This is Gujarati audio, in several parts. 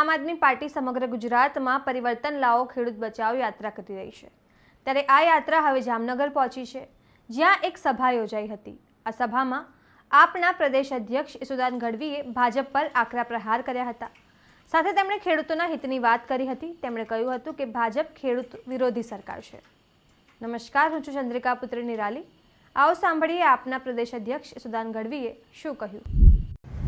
આમ આદમી પાર્ટી સમગ્ર ગુજરાતમાં પરિવર્તન લાવો ખેડૂત બચાવ યાત્રા કરી રહી છે। ત્યારે આ યાત્રા હવે જામનગર પહોંચી છે, જ્યાં એક સભા યોજાઈ હતી। આ સભામાં આપના પ્રદેશ અધ્યક્ષ ઈસુદાન ગઢવીએ ભાજપ પર આકરા પ્રહાર કર્યા હતા। સાથે તેમણે ખેડૂતોના હિતની વાત કરી હતી। તેમણે કહ્યું હતું કે ભાજપ ખેડૂત વિરોધી સરકાર છે। નમસ્કાર, હું છું ચંદ્રિકા પુત્રી નિરાલી। आओ सांभळीए आपना प्रदेश अध्यक्ष ईसुदान गढ़वीए शुं कह्युं।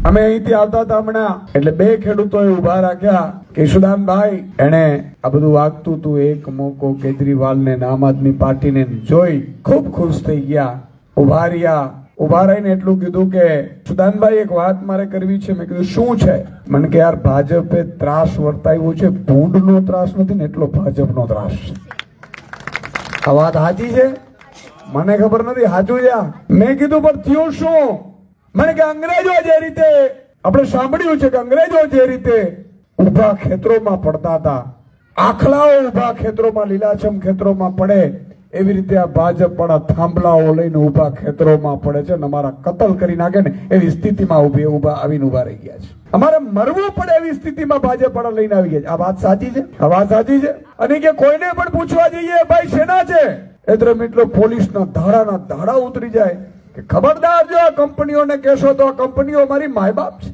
અમે અહીંથી આવતા હતા હમણાં, એટલે બે ખેડૂતોએ ઉભા રાખ્યા કે ઈસુદાનભાઈ એને આ બધું વાગતું હતું, એક મોકો કેજરીવાલને આમ આદમી પાર્ટીને જોઈ ખૂબ ખુશ થઈ ગયા, ઉભા રહ્યા। ઉભા રહીને એટલું કીધું કે ઈસુદાનભાઈ એક વાત મારે કરવી છે। મેં કીધું શું છે? મને કે યાર ભાજપે ત્રાસ વર્તાવ્યો છે, ભૂંડનો ત્રાસ નથી ને એટલો ભાજપનો ત્રાસ છે। આ વાત સાચી છે? મને ખબર નથી સાચું છે। મેં કીધું પણ થયું શું? મને કે અંગ્રેજો જે રીતે આપણે સાંભળ્યું છે કે અંગ્રેજો જે રીતે ઉભા ખેતરોમાં પડતા હતા, આખલાઓ ઉભા ખેતરોમાં લીલાછમ ખેતરોમાં પડે, એવી રીતે આ ભાજપ પણ થાંભલાઓ લઈને ઉભા ખેતરોમાં પડે છે અને અમારા કતલ કરી નાખે ને એવી સ્થિતિમાં આવીને ઉભા રહી ગયા છે। અમારે મરવું પડે એવી સ્થિતિમાં ભાજપ પણ લઈને આવી ગયા છે। આ વાત સાચી છે? આ વાત સાચી છે? અને કે કોઈને પણ પૂછવા જઈએ ભાઈ શેના છે, એટલે મિત્રો પોલીસના ધાડા ઉતરી જાય કે ખબરદાર જો આ કંપનીઓને કહેશો તો આ કંપનીઓ અમારી માય બાપ છે,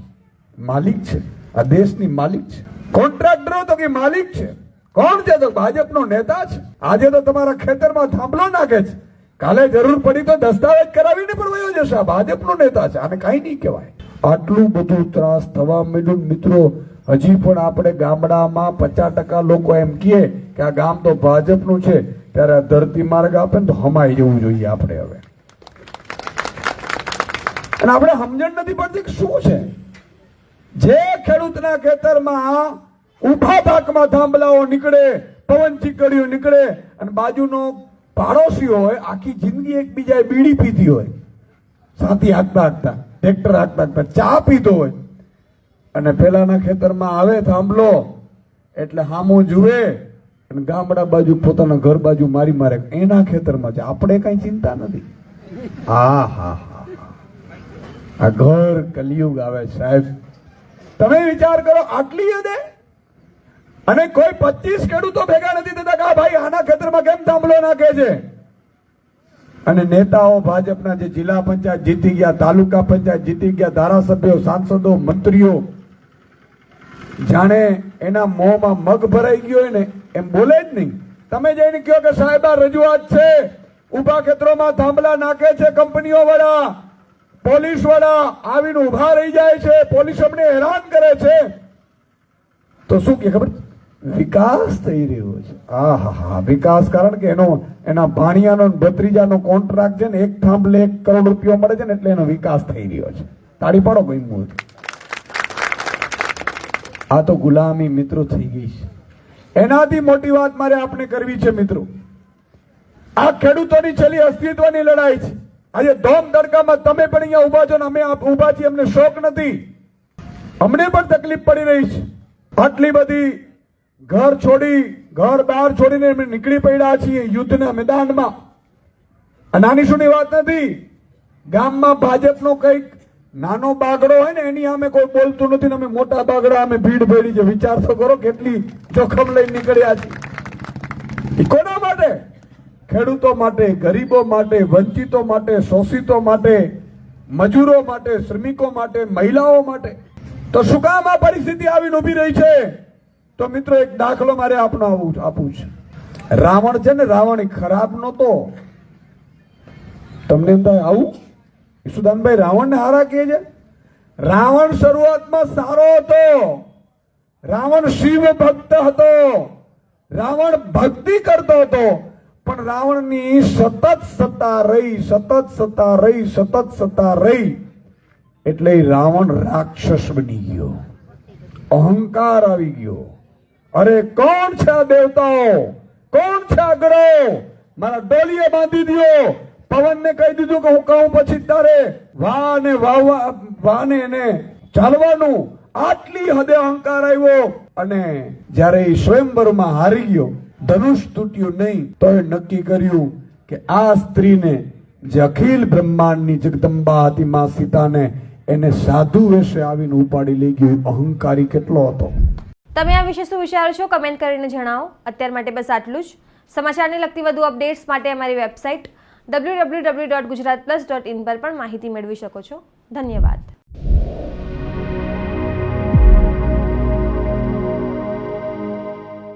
માલિક છે, આ દેશની માલિક છે। કોન્ટ્રાક્ટરો તો કે માલિક છે, કોણ છે? તો ભાજપનો નેતા છે। આજે તો તમારા ખેતરમાં થાંભલો નાખે છે, કાલે જરૂર પડી તો દસ્તાવેજ કરાવીને પણ વયો જશે। આ ભાજપનો નેતા છે, આને કઈ નહીં કહેવાય। આટલું બધું ત્રાસ થવા માંડ્યું મિત્રો। હજી પણ આપણે ગામડામાં 50% લોકો એમ કહે કે આ ગામ તો ભાજપનું છે, ત્યારે આ ધરતી માર્ગ આપે ને તો હમાઈ જવું જોઈએ આપણે હવે। અને આપણે સમજણ નથી પડતી કે શું છે। જે ખેડૂતના ખેતરમાં ઉભા પાકમાં થાંભલાઓ નીકળે, પવન ચીકડીઓ નીકળે, અને બાજુનો પાડોશી હોય આખી જિંદગી એકબીજાએ બીડી પીધી હોય, સાથી હાંકતા હાંકતા, ટ્રેક્ટર હાંકતા હાંકતા ચા પીધો હોય, અને પેલાના ખેતરમાં આવે થાંભલો એટલે હામું જુએ અને ગામડા બાજુ પોતાના ઘર બાજુ મારી મારે એના ખેતરમાં છે। આપણે કઈ ચિંતા નથી। હા હા આ ઘર કલયુગ આવે સાહેબ। તમે વિચાર કરો આટલી હદે, અને કોઈ 25 ખેડૂતો ભેગા નથી થતા કે ભાઈ આના ખેતરમાં કેમ થાંભલો નાખે છે। અને નેતાઓ ભાજપના જે જિલ્લા પંચાયત જીતી ગયા, તાલુકા પંચાયત જીતી ગયા, ધારાસભ્યો, સાંસદો, મંત્રીઓ જાણે એના મોંમાં મગ ભરાઈ ગયો હોય ને એમ બોલે જ નહીં। તમે જઈને કહો કે સાહેબ આ રજૂઆત છે, ઉભા ખેતરોમાં થાંભલા નાખે છે કંપનીઓ વાળા, પોલીસ વાળા આવીને ઉભા રહી જાય છે, પોલીસ અમને હેરાન કરે છે, તો શું કે ખબર? વિકાસ થઈ રહ્યો છે। હા વિકાસ, કારણ કે એના ભાણિયાનો ભત્રીજાનો કોન્ટ્રાક્ટ છે ને, એક થાંભલે 1 કરોડ રૂપિયા મળે છે ને, એટલે એનો વિકાસ થઈ રહ્યો છે। તાળી પાડો કોઈ મૂળ। આ તો ગુલામી મિત્રો થઈ ગઈ છે। એનાથી મોટી વાત મારે આપને કરવી છે મિત્રો। આ ખેડૂતોની છેલ્લી અસ્તિત્વની લડાઈ છે। આજે ધોમ તડકામાં તમે પણ અહીંયા ઉભા છો ને અમે ઉભા છીએ, અમને શોખ નથી, અમને પણ તકલીફ પડી રહી છે। આટલી બધી ઘર બહાર છોડીને અમે નીકળી પડ્યા છીએ યુદ્ધના મેદાનમાં। નાની સુની વાત નથી। ગામમાં ભાજપનો કઈક નાનો બાગડો હોય ને એની સામે કોઈ બોલતું નથી ને અમે મોટા બાગડા અમે ભીડ ભેડી છે। વિચાર તો કરો કેટલી જોખમ લઈને નીકળ્યા છીએ। કોના માટે? ખેડૂતો માટે, ગરીબો માટે, વંચિતો માટે, શોષિતો માટે, મજૂરો માટે, શ્રમિકો માટે, મહિલાઓ માટે। તો શું કામ આ પરિસ્થિતિ આવીને ઉભી રહી છે? તો મિત્રો એક દાખલો મારે આપવું છે। રાવણ છે ને, રાવણ ખરાબ નહોતો। તમને એમ થાય આવું ઈસુદાનભાઈ રાવણને હારા કહે છે? રાવણ શરૂઆતમાં સારો હતો, રાવણ શિવ ભક્ત હતો, રાવણ ભક્તિ કરતો હતો, પણ રાવણની સતત સત્તા રહી એટલે રાવણ રાક્ષસ બની ગયો, અહંકાર આવી ગયો। અરે કોણ છે આ દેવતાઓ, કોણ છે આ ગ્રહો? મારા ડોલીએ બાંધી દો, પવનને કહી દીધું કે હું કહું પછી તારે વાને એને ચાલવાનું। આટલી હદે અહંકાર આવ્યો, અને જયારે એ સ્વયંવરમાં હારી ગયો, ધનુષ તૂટ્યું નહીં, તો એ નક્કી કર્યું કે આ સ્ત્રીને જે અખિલ બ્રહ્માંડની જગદંબા હતી માં સીતાને, એને સાધુ વેશે આવીને ઉપાડી લઈ ગયો। અહંકારી કેટલો હતો! તમે આ વિશે શું વિચારો છો કમેન્ટ કરીને જણાવો. અત્યાર માટે બસ આટલું જ. સમાચારને લગતી વધુ અપડેટ્સ માટે અમારી વેબસાઇટ www.gujaratplus.in પર પણ માહિતી મેળવી શકો છો. ધન્યવાદ.